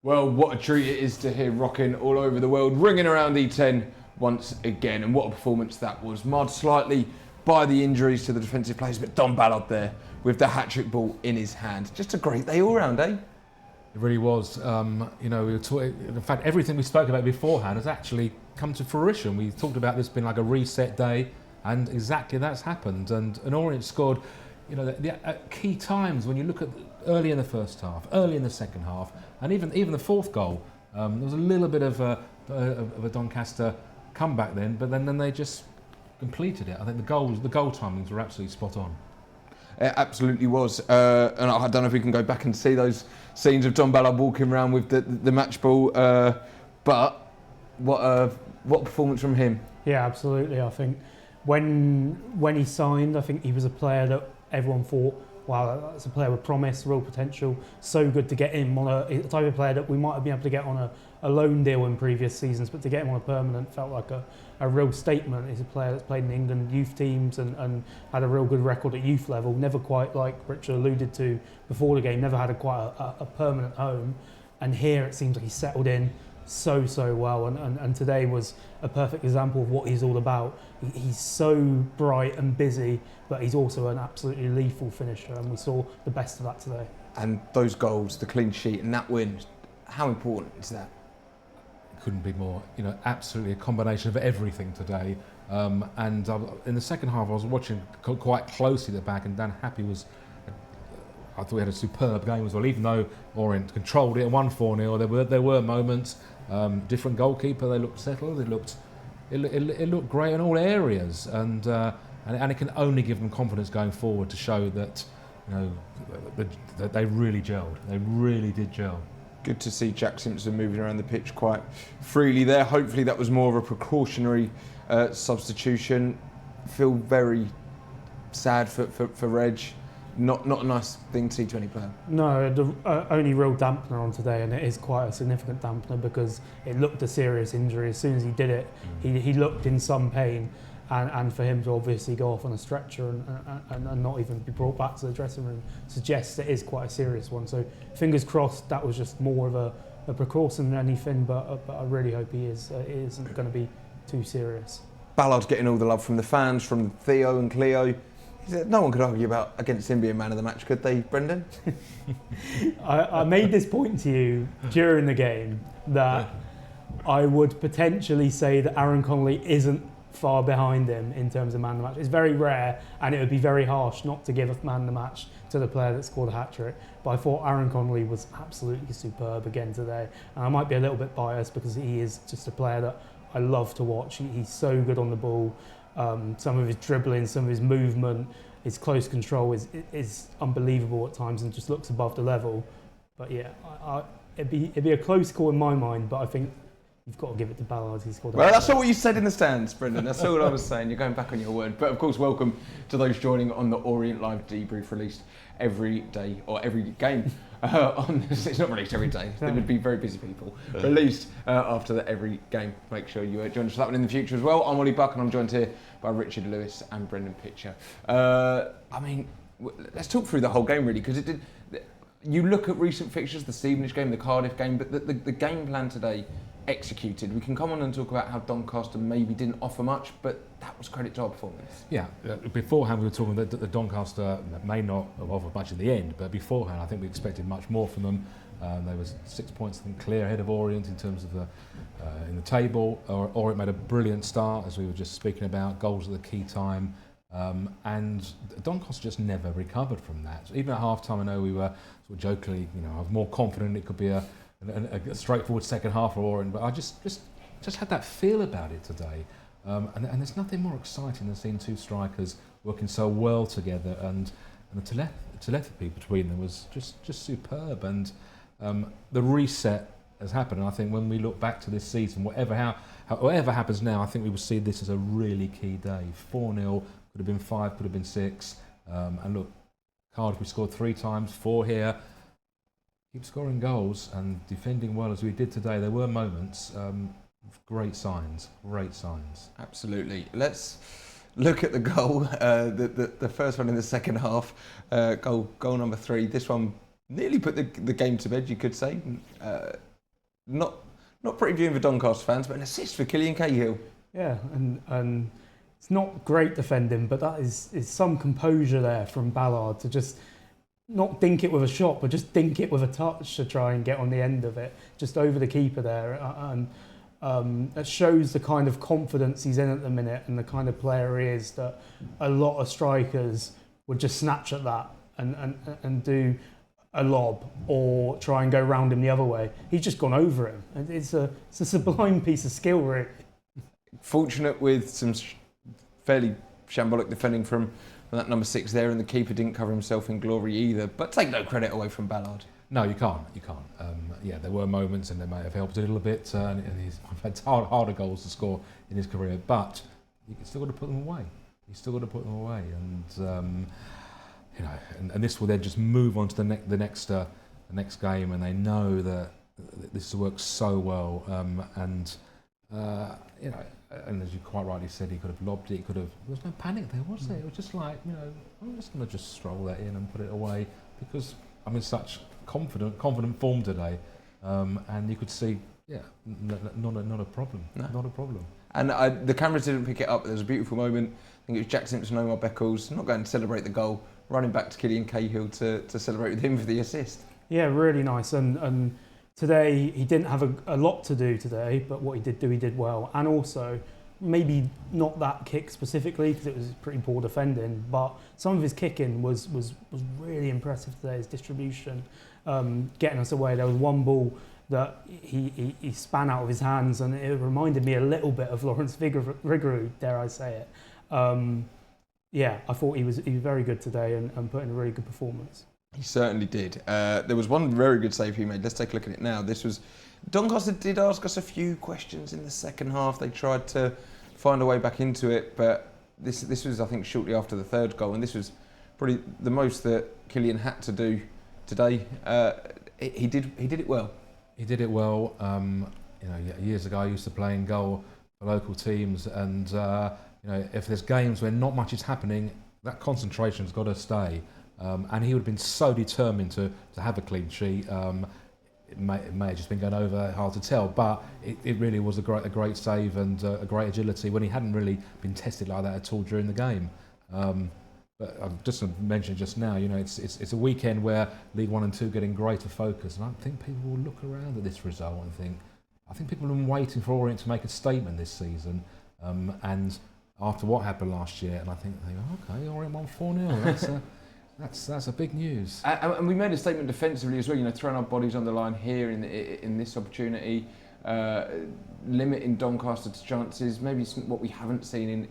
Well, what a treat it is to hear rocking all over the world, ringing around E10 once again. And what a performance that was. Marred slightly by the injuries to the defensive players, but Dom Ballard there with the hat-trick ball in his hand. Just a great day all round, eh? It really was. We were talking, in fact, everything we spoke about beforehand has actually come to fruition. We talked about this being like a reset day, and exactly that's happened. And Orient scored, at key times when you look at early in the first half, early in the second half, and even the fourth goal. There was a little bit of a Doncaster comeback then, but then they just completed it. I think the goal timings were absolutely spot on. It absolutely was, and I don't know if we can go back and see those scenes of Dom Ballard walking around with the match ball, but what a performance from him. Yeah, absolutely. I think when he signed, I think he was a player that everyone thought, wow, that's a player with promise, real potential, so good to get him on a type of player that we might have been able to get on a loan deal in previous seasons, but to get him on a permanent felt like a real statement. He's a player that's played in England youth teams and had a real good record at youth level, never quite, like Richard alluded to before the game, never had quite a permanent home. And here it seems like he's settled in so well, and today was a perfect example of what he's all about. He's so bright and busy, but he's also an absolutely lethal finisher, and we saw the best of that today. And those goals, the clean sheet and that win, how important is that? Couldn't be more, absolutely a combination of everything today. And in the second half, I was watching quite closely at the back, and Dan Happy was, I thought he had a superb game as well. Even though Orient controlled it and won 4-0, there were moments. Different goalkeeper, they looked settled. It looked great in all areas, and it can only give them confidence going forward to show that that they really gelled. They really did gel. Good to see Jack Simpson moving around the pitch quite freely there. Hopefully that was more of a precautionary substitution. Feel very sad for Reg. Not a nice thing to see to any player. No, the only real dampener on today, and it is quite a significant dampener because it looked a serious injury. As soon as he did it, he looked in some pain, and for him to obviously go off on a stretcher and not even be brought back to the dressing room suggests it is quite a serious one. So fingers crossed that was just more of a precaution than anything, but I really hope it isn't going to be too serious. Ballard's getting all the love from the fans, from Theo and Cleo. No one could argue against him being man of the match, could they, Brendan? I made this point to you during the game that I would potentially say that Aaron Connolly isn't far behind him in terms of man of the match. It's very rare, and it would be very harsh not to give a man of the match to the player that scored a hat-trick. But I thought Aaron Connolly was absolutely superb again today. And I might be a little bit biased because he is just a player that I love to watch. He's so good on the ball. Some of his dribbling, some of his movement, his close control is unbelievable at times and just looks above the level. But yeah, it'd be a close call in my mind, but I think you've got to give it to Ballard. He scored. Well, that's not what you said in the stands, Brendan. That's all I was saying. You're going back on your word. But of course, welcome to those joining on the Orient Live Debrief, released every day or every game. It's not released every day. There would be very busy people. Released after every game. Make sure you join us for that one in the future as well. I'm Ollie Buck, and I'm joined here by Richard Lewis and Brendan Pitcher. Let's talk through the whole game really, because it did. You look at recent fixtures, the Stevenage game, the Cardiff game, but the game plan today executed. We can come on and talk about how Doncaster maybe didn't offer much, but that was credit to our performance. Yeah, beforehand we were talking that the Doncaster may not have offered much in the end, but beforehand I think we expected much more from them. They were 6 points clear ahead of Orient in terms of in the table. Orient made a brilliant start, as we were just speaking about, goals at the key time, and Doncaster just never recovered from that. So even at half-time, I know we were sort of jokingly, I was more confident it could be a straightforward second half for Orient, but I just had that feel about it today. And there's nothing more exciting than seeing two strikers working so well together, and the telepathy between them was just superb. And the reset has happened, and I think when we look back to this season, whatever happens now, I think we will see this as a really key day. 4-0, could have been 5, could have been 6. And look, Cardiff, we scored 3 times, 4 here. Keep scoring goals and defending well as we did today. There were moments, great signs. Absolutely. Let's look at the goal, the first one in the second half, goal number 3. This one nearly put the game to bed, you could say. not pretty viewing for Doncaster fans, but an assist for Killian Cahill. Yeah, and it's not great defending, but that is some composure there from Ballard to just not dink it with a shot, but just dink it with a touch to try and get on the end of it, just over the keeper there. And it shows the kind of confidence he's in at the minute and the kind of player he is, that a lot of strikers would just snatch at that and do a lob or try and go round him the other way. He's just gone over him. And it's a sublime piece of skill, really. Fortunate with some fairly shambolic defending from that number 6 there, and the keeper didn't cover himself in glory either. But take no credit away from Ballard. No, you can't. Yeah, there were moments, and they may have helped a little bit. And he's had harder goals to score in his career, but you still got to put them away. And and this will then just move on to the next game, and they know that this works so well. And as you quite rightly said, he could have lobbed it. There was no panic there, was there? It was just like, I'm just going to just stroll that in and put it away because I'm in such confident form today, and you could see, not a problem, not a problem. And the cameras didn't pick it up. There was a beautiful moment. I think it was Jack Simpson, Omar Beckles, not going to celebrate the goal, running back to Killian Cahill to celebrate with him for the assist. Yeah, really nice. And today he didn't have a lot to do today, but what he did do, he did well. And also, maybe not that kick specifically because it was pretty poor defending, but some of his kicking was really impressive today. His distribution, getting us away. There was one ball that he span out of his hands, and it reminded me a little bit of Lawrence Vigouroux, dare I say it. I thought he was very good today and put in a really good performance. He certainly did. There was one very good save he made. Let's take a look at it now. Doncaster did ask us a few questions in the second half. They tried to find a way back into it, but this was, I think, shortly after the third goal, and this was probably the most that Killian had to do today. He did it well. He did it well. Years ago I used to play in goal for local teams, and if there's games where not much is happening, that concentration's got to stay. And he would have been so determined to have a clean sheet. It may have just been going over, hard to tell, but it really was a great save and a great agility when he hadn't really been tested like that at all during the game. But I've just mentioned just now, it's a weekend where League 1 and 2 getting greater focus, and I think people will look around at this result and think, I think people have been waiting for Orient to make a statement this season, and after what happened last year, and I think, okay, Orient won 4-0. That's a big news. And we made a statement defensively as well. Throwing our bodies on the line here in this opportunity, limiting Doncaster's chances. Maybe what we haven't seen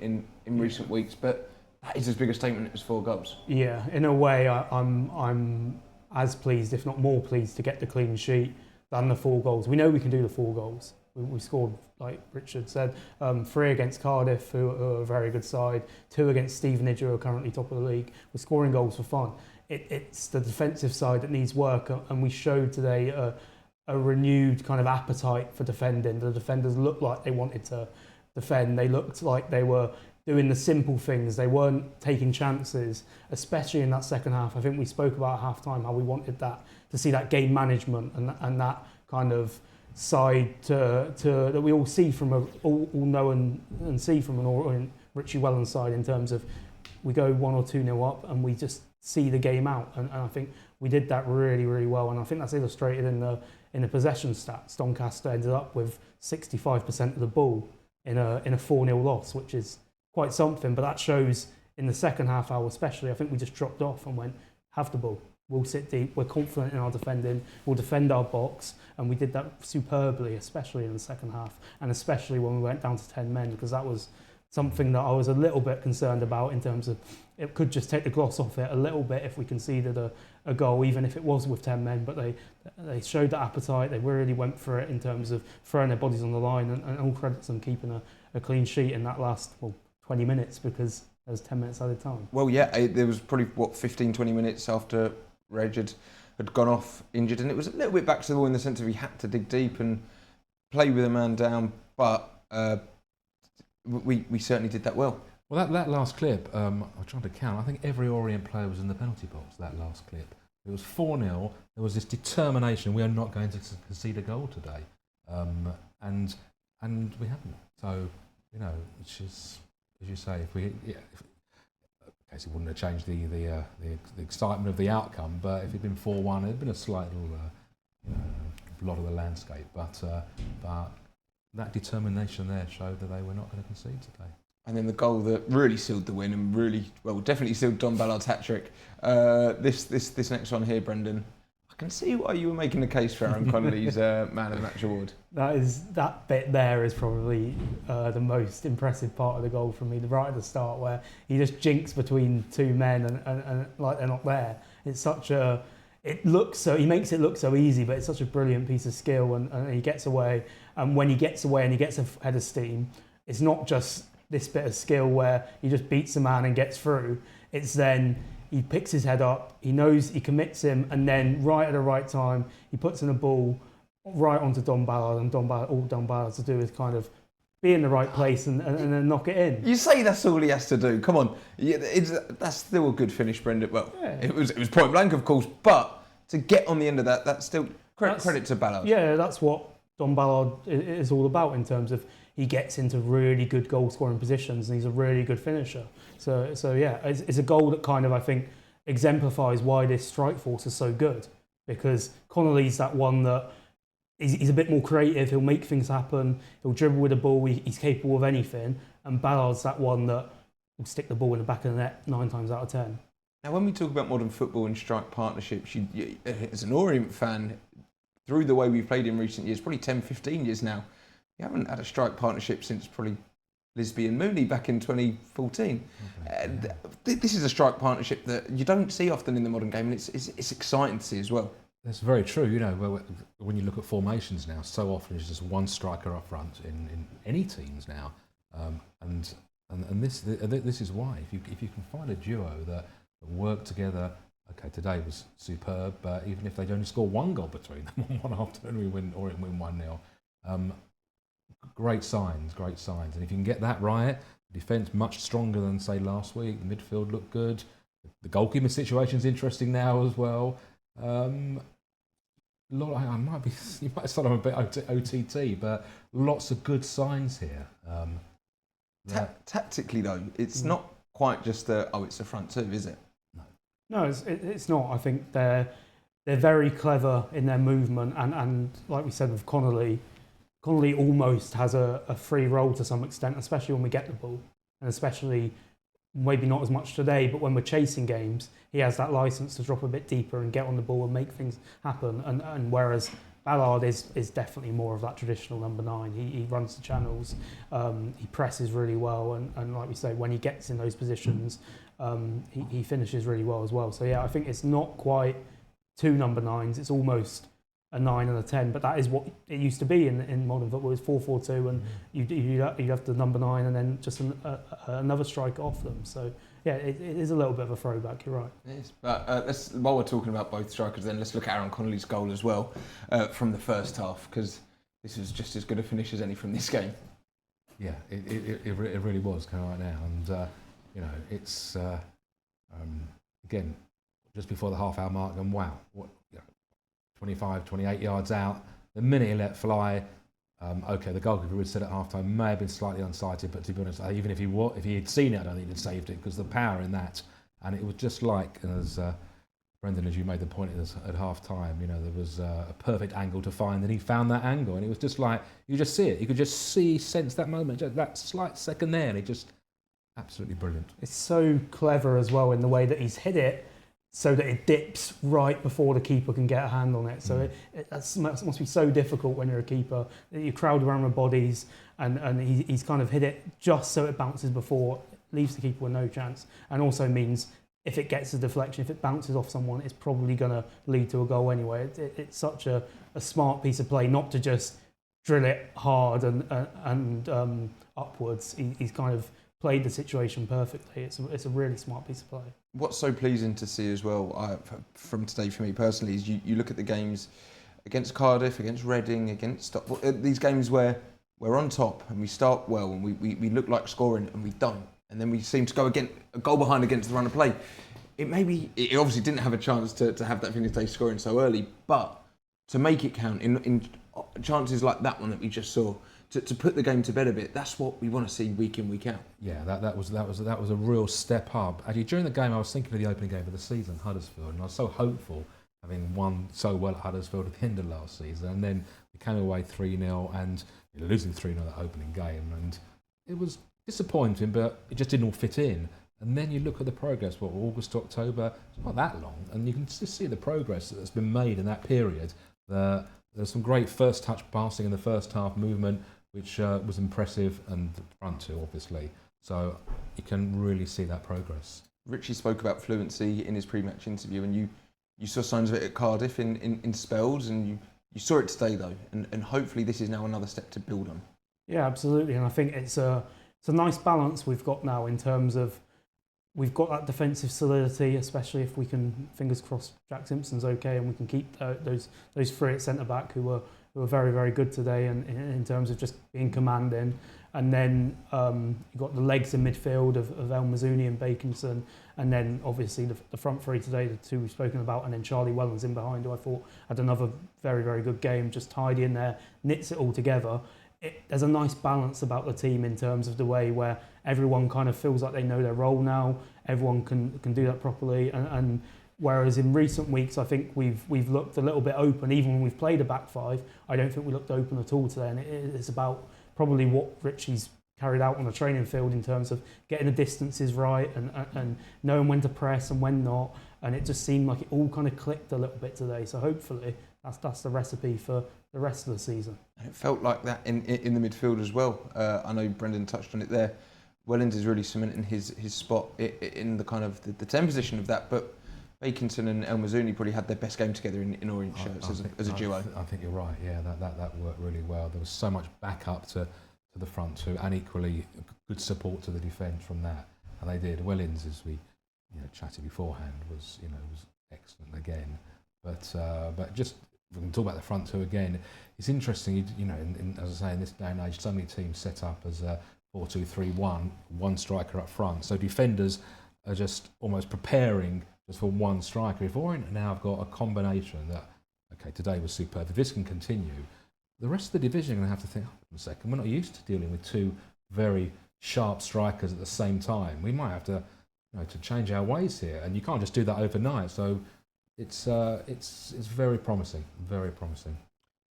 in recent weeks, but that is as big a statement as 4 goals. Yeah, in a way, I'm as pleased, if not more pleased, to get the clean sheet than the 4 goals. We know we can do the 4 goals. We scored, like Richard said, 3 against Cardiff, who are a very good side, 2 against Stevenage, who are currently top of the league. We're scoring goals for fun. It's the defensive side that needs work, and we showed today a renewed kind of appetite for defending. The defenders looked like they wanted to defend. They looked like they were doing the simple things. They weren't taking chances, especially in that second half. I think we spoke about at half-time how we wanted to see that game management and that kind of side that we all see from all know and see from an Orient Richie Wellens side, in terms of we go 1 or 2-0 up and we just see the game out, and I think we did that really, really well, and I think that's illustrated in the possession stats. Doncaster ended up with 65% of the ball in a 4-0 loss, which is quite something, but that shows in the second half hour especially. I think we just dropped off and went, have the ball. We'll sit deep, we're confident in our defending, we'll defend our box, and we did that superbly, especially in the second half, and especially when we went down to 10 men, because that was something that I was a little bit concerned about, in terms of it could just take the gloss off it a little bit if we conceded a goal, even if it was with 10 men, but they showed that appetite. They really went for it in terms of throwing their bodies on the line, and all credits on keeping a clean sheet in that last 20 minutes, because there was 10 minutes added time. Well, yeah, there was probably 15-20 minutes after Reg had gone off injured, and it was a little bit back to the wall in the sense of he had to dig deep and play with a man down, but we certainly did that well. Well, that last clip, I'm trying to count, I think every Orient player was in the penalty box, that last clip. It was 4-0, there was this determination, we are not going to concede a goal today. and we haven't. So which is, as you say, Casey wouldn't have changed the excitement of the outcome, but if it'd been 4-1, it'd been a slight little blot of the landscape. But that determination there showed that they were not going to concede today. And then the goal that really sealed the win and definitely sealed Dom Ballard's hat-trick. This next one here, Brendan, I can see why you were making the case for Aaron Connolly's Man of the Match award. That bit there is probably the most impressive part of the goal for me, right at the start, where he just jinks between two men and like they're not there. It's such a... he makes it look so easy, but it's such a brilliant piece of skill, and he gets away. And when he gets away and he gets a head of steam, it's not just this bit of skill where he just beats the man and gets through. It's then he picks his head up, he knows he commits him, and then right at the right time, he puts in a ball right onto Dom Ballard, and all Dom Ballard to do is kind of be in the right place and then knock it in. You say that's all he has to do. Come on, that's still a good finish, Brendan. Well, yeah. It was point blank, of course, but to get on the end of that, that's still credit to Ballard. Yeah, that's what Dom Ballard is all about in terms of he gets into really good goal scoring positions and he's a really good finisher. So yeah, it's a goal that kind of, I think, exemplifies why this strike force is so good, because Connolly's that one that he's a bit more creative, he'll make things happen, he'll dribble with the ball, he's capable of anything, and Ballard's that one that will stick the ball in the back of the net 9 times out of 10. Now, when we talk about modern football and strike partnerships, you, as an Orient fan, through the way we've played in recent years, probably 10, 15 years now, you haven't had a strike partnership since probably Lisby and Mooney back in 2014. Okay. This is a strike partnership that you don't see often in the modern game, and it's exciting to see as well. That's very true. When you look at formations now, so often it's just one striker up front in any teams now, and this is why. If you can find a duo that work together. Okay, today was superb, but even if they'd only score one goal between them on one afternoon, Orient win 1-0. Great signs. And if you can get that right, the defence much stronger than, say, last week. The midfield looked good. The goalkeeping situation's interesting now as well. You might start on a bit OTT, but lots of good signs here. Tactically, though, it's not quite just it's a front two, is it? No, it's not. I think they're very clever in their movement, and like we said with Connolly almost has a free role to some extent, especially when we get the ball, and especially maybe not as much today, but when we're chasing games, he has that license to drop a bit deeper and get on the ball and make things happen. And whereas Ballard is definitely more of that traditional number 9. He runs the channels, he presses really well, and like we say, when he gets in those positions, he finishes really well as well. So yeah, I think it's not quite 2 number 9s. It's almost a 9 and a 10, but that is what it used to be in modern football. It's 4-4-2, and you'd have the number 9 and then just another striker off them. So yeah, it is a little bit of a throwback. You're right. It is. But while we're talking about both strikers, then let's look at Aaron Connolly's goal as well from the first half, because this was just as good a finish as any from this game. Yeah, it really was kind of right now, and it's again just before the half-hour mark, and wow, 25, 28 yards out. The minute he let fly, the goalkeeper would said at half-time may have been slightly unsighted, but to be honest, even if he had seen it, I don't think he'd saved it, because the power in that, and it was just like, as Brendan, as you made the point at half-time, there was a perfect angle to find, and he found that angle, and it was just like, you just see it, you could just sense that moment, just that slight second there, and it just absolutely brilliant. It's so clever as well in the way that he's hit it, so that it dips right before the keeper can get a hand on it. So it must be so difficult when you're a keeper. You crowd around with bodies, and he's kind of hit it just so it bounces before, leaves the keeper with no chance, and also means if it gets a deflection, if it bounces off someone, it's probably going to lead to a goal anyway. It's such a smart piece of play, not to just drill it hard and upwards. He's kind of played the situation perfectly. It's a really smart piece of play. What's so pleasing to see as well from today for me personally is you look at the games against Cardiff, against Reading, against these games where we're on top and we start well and we look like scoring and we don't, and then we seem to go a goal behind against the run of play. It obviously didn't have a chance to have that finish day scoring so early, but to make it count in chances like that one that we just saw, to put the game to bed a bit. That's what we want to see week in, week out. Yeah, that was a real step up. Actually, during the game, I was thinking of the opening game of the season, Huddersfield, and I was so hopeful, having won so well at Huddersfield at the end of last season, and then we came away 3-0 and losing 3-0 that opening game, and it was disappointing, but it just didn't all fit in. And then you look at the progress, August to October, it's not that long, and you can just see the progress that's been made in that period. There's some great first touch passing in the first half movement, which was impressive, and the front two, obviously. So you can really see that progress. Richie spoke about fluency in his pre-match interview, and you saw signs of it at Cardiff in spells, and you saw it today, though, and hopefully this is now another step to build on. Yeah, absolutely, and I think it's a nice balance we've got now in terms of we've got that defensive solidity, especially if we can, fingers crossed, Jack Simpson's okay, and we can keep those three at centre back who were very, very good today, and in terms of just being commanding. And then you've got the legs in midfield of El Mazouni and Bakinson, and then obviously the front three today, the two we've spoken about, and then Charlie Wellens in behind, who I thought had another very, very good game, just tidy in there, knits it all together. There's a nice balance about the team in terms of the way where everyone kind of feels like they know their role now, everyone can do that properly, and whereas in recent weeks I think we've looked a little bit open, even when we've played a back five, I don't think we looked open at all today, and it's about probably what Richie's carried out on the training field in terms of getting the distances right and knowing when to press and when not, and it just seemed like it all kind of clicked a little bit today, so hopefully that's the recipe for the rest of the season. And it felt like that in the midfield as well. I know Brendan touched on it there. Wellens is really cementing his spot in the kind of the 10 position of that, but Bakinson and El Mazouni probably had their best game together in orange shirts as a duo. I think you're right, yeah, that worked really well. There was so much backup to the front two, and equally good support to the defence from that, and they did. Wellens, as we chatted beforehand, was excellent again, but just we can talk about the front two again. It's interesting, as I say, in this day and age, so many teams set up as 4-2-3-1, one striker up front. So defenders are just almost preparing just for one striker. If Orient now have got a combination that, okay, today was superb, if this can continue, the rest of the division are going to have to think, a second, we're not used to dealing with two very sharp strikers at the same time. We might have to change our ways here, and you can't just do that overnight. So it's very promising, very promising.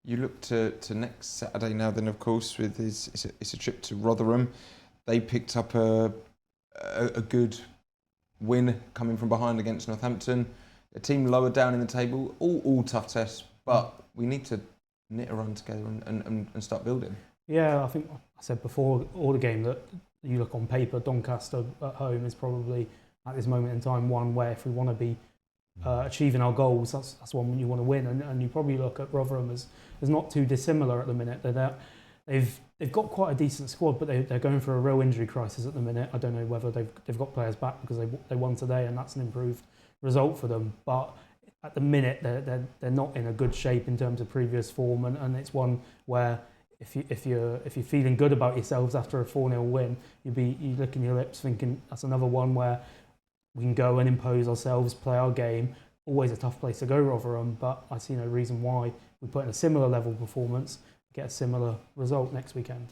You look to next Saturday now. Then, of course, with it's a trip to Rotherham. They picked up a good win coming from behind against Northampton. A team lower down in the table. All tough tests, but we need to knit a run together and start building. Yeah, I think I said before all the game that you look on paper, Doncaster at home is probably at this moment in time one where if we want to be achieving our goals, that's one you want to win, and you probably look at Rotherham as not too dissimilar at the minute. They've got quite a decent squad, but they're going through a real injury crisis at the minute. I don't know whether they've got players back because they won today, and that's an improved result for them. But at the minute, they're not in a good shape in terms of previous form, and it's one where if you're feeling good about yourselves after a 4-0 win, you licking your lips thinking that's another one where we can go and impose ourselves, play our game. Always a tough place to go, Rotherham, but I see no reason why we put in a similar level performance, get a similar result next weekend.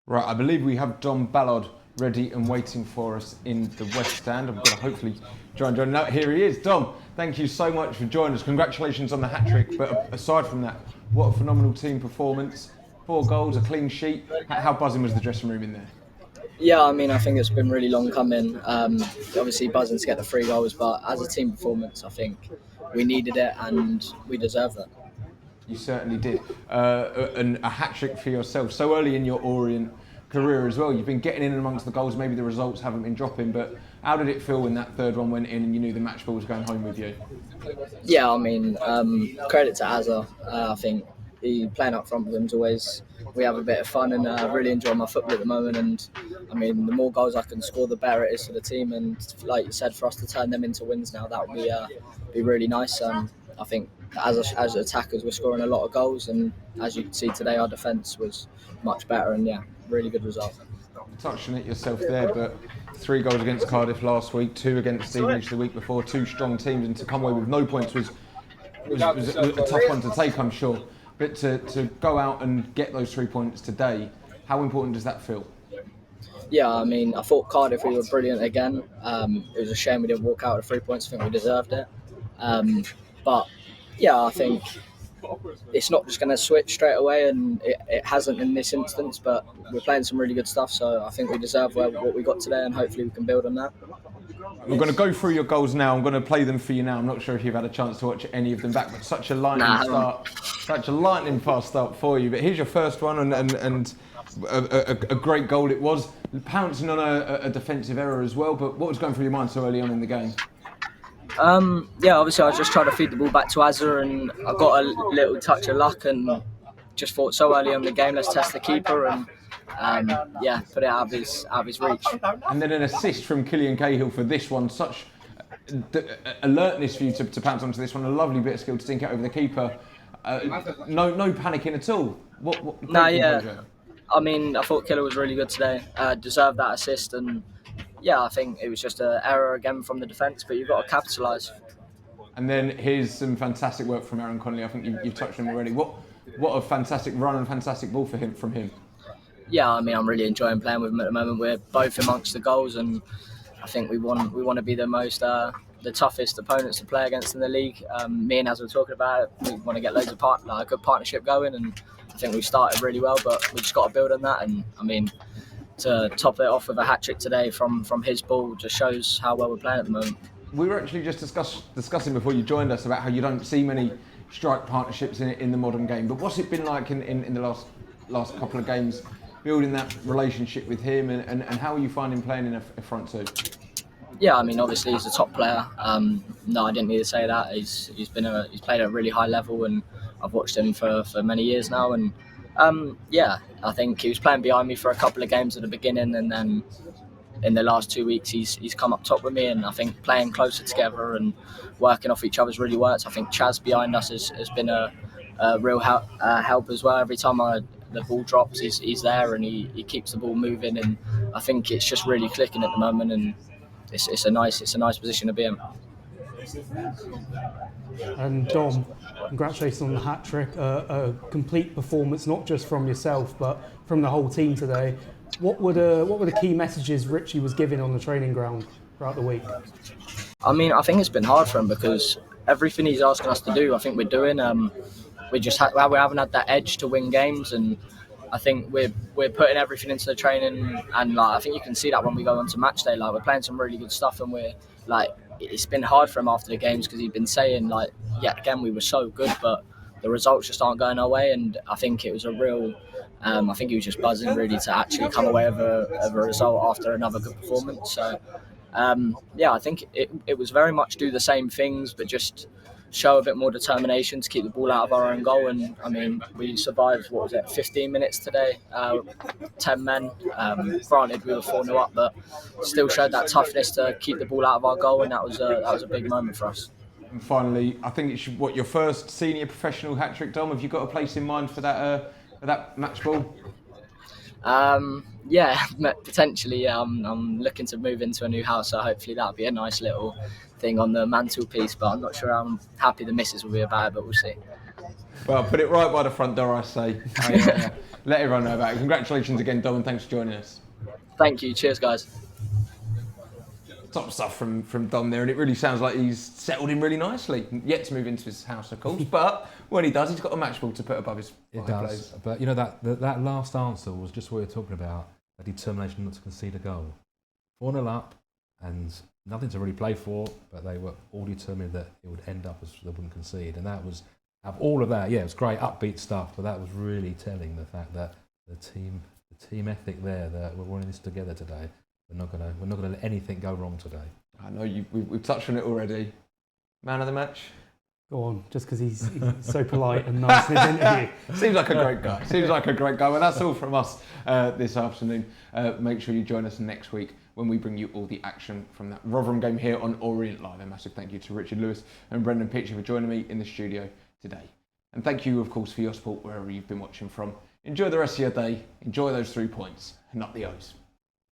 Right, I believe we have Dom Ballard ready and waiting for us in the West Stand. I'm going to hopefully try and join. No, here he is. Dom, thank you so much for joining us. Congratulations on the hat-trick. But aside from that, what a phenomenal team performance. 4 goals, a clean sheet. How buzzing was the dressing room in there? Yeah, I mean, I think it's been really long coming. Obviously buzzing to get the 3 goals, but as a team performance, I think we needed it and we deserve that. You certainly did. And a hat-trick for yourself. So early in your Orient career as well, you've been getting in amongst the goals, maybe the results haven't been dropping, but how did it feel when that third one went in and you knew the match ball was going home with you? Yeah, I mean, credit to Azza. I think playing up front with him is always, we have a bit of fun, and I really enjoy my football at the moment, and I mean, the more goals I can score, the better it is for the team, and like you said, for us to turn them into wins now, that would be really nice. I think as attackers, we're scoring a lot of goals, and as you can see today, our defence was much better, and yeah, really good result. Touching it yourself there, but 3 goals against Cardiff last week, 2 against Stevenage the week before, 2 strong teams, and to come away with no points was was a tough one to take, I'm sure. But to go out and get those 3 points today, how important does that feel? Yeah, I mean, I thought Cardiff, we were brilliant again. It was a shame we didn't walk out with 3 points. I think we deserved it. But yeah, I think it's not just going to switch straight away, and it hasn't in this instance, but we're playing some really good stuff, so I think we deserve what we got today, and hopefully we can build on that. We're going to go through your goals now. I'm going to play them for you now. I'm not sure if you've had a chance to watch any of them back, but such a lightning fast start for you. But here's your first one, and a great goal it was, pouncing on a defensive error as well. But what was going through your mind so early on in the game? Yeah, obviously I was just trying to feed the ball back to Azza, and I got a little touch of luck, and just thought so early on in the game, let's test the keeper, and yeah, put it out of his reach. And then an assist from Killian Cahill for this one. Such alertness for you to pounce onto this one. A lovely bit of skill to sink it over the keeper. No panicking at all. Yeah. I mean, I thought Killer was really good today. Deserved that assist, and yeah, I think it was just an error again from the defence, but you've got to capitalise. And then here's some fantastic work from Aaron Connolly. I think you've touched on him already. What a fantastic run and fantastic ball from him. Yeah, I mean, I'm really enjoying playing with him at the moment. We're both amongst the goals, and I think we want to be the most the toughest opponents to play against in the league. Me and as we're talking about it, we want to get loads of a good partnership going, and I think we've started really well, but we just got to build on that. And I mean, to top it off with a hat-trick today from his ball just shows how well we're playing at the moment. We were actually just discussing before you joined us about how you don't see many strike partnerships in the modern game, but what's it been like in the last couple of games, building that relationship with him, and how are you finding playing in a front two? Yeah, I mean, obviously he's a top player. No, I didn't need to say that. He's played at a really high level, and I've watched him for many years now. And yeah, I think he was playing behind me for a couple of games at the beginning, and then in the last 2 weeks he's come up top with me. And I think playing closer together and working off each other's really works. I think Chaz behind us has been a real help as well. Every time the ball drops, he's there, and he keeps the ball moving. And I think it's just really clicking at the moment, and it's a nice position to be in. And Dom, congratulations on the hat-trick, a complete performance, not just from yourself, but from the whole team today. What were the key messages Richie was giving on the training ground throughout the week? I mean, I think it's been hard for him because everything he's asking us to do, I think we're doing. We haven't had that edge to win games, and I think we're putting everything into the training, and I think you can see that when we go on to match day. We're playing some really good stuff, and we're it's been hard for him after the games because he'd been saying yet again we were so good, but the results just aren't going our way. And I think it was a real. I think he was just buzzing really to actually come away with a result after another good performance. So yeah, I think it was very much do the same things, but just show a bit more determination to keep the ball out of our own goal. And I mean, we survived 15 minutes today, 10 men. Granted, we were 4-0 up, but still showed that toughness to keep the ball out of our goal, and that was a big moment for us. And finally, I think it's your first senior professional hat-trick, Dom. Have you got a place in mind for that match ball? Yeah, potentially. Yeah, I'm looking to move into a new house, so hopefully that'll be a nice little thing on the mantelpiece. But I'm not sure how happy the missus will be about it, but we'll see. Well, put it right by the front door, I say. Let everyone know about it. Congratulations again, Dom, and thanks for joining us. Thank you. Cheers, guys. Top stuff from Dom there, and it really sounds like he's settled in really nicely. Yet to move into his house, of course, but when he does, he's got a match ball to put above his fireplace. But you know that last answer was just what we were talking about, a determination not to concede a goal. 4-0 up, and nothing to really play for, but they were all determined that it would end up as they wouldn't concede, and that was all of that. Yeah, it was great upbeat stuff, but that was really telling, the fact that the team ethic there, that we're running this together today. We're not gonna let anything go wrong today. I know we've touched on it already. Man of the match. Go on, just because he's so polite and nice in his interview. Seems like a great guy. Well, that's all from us this afternoon. Make sure you join us next week when we bring you all the action from that Rotherham game here on Orient Live. A massive thank you to Richard Lewis and Brendan Pitcher for joining me in the studio today. And thank you, of course, for your support wherever you've been watching from. Enjoy the rest of your day. Enjoy those 3 points and not the O's.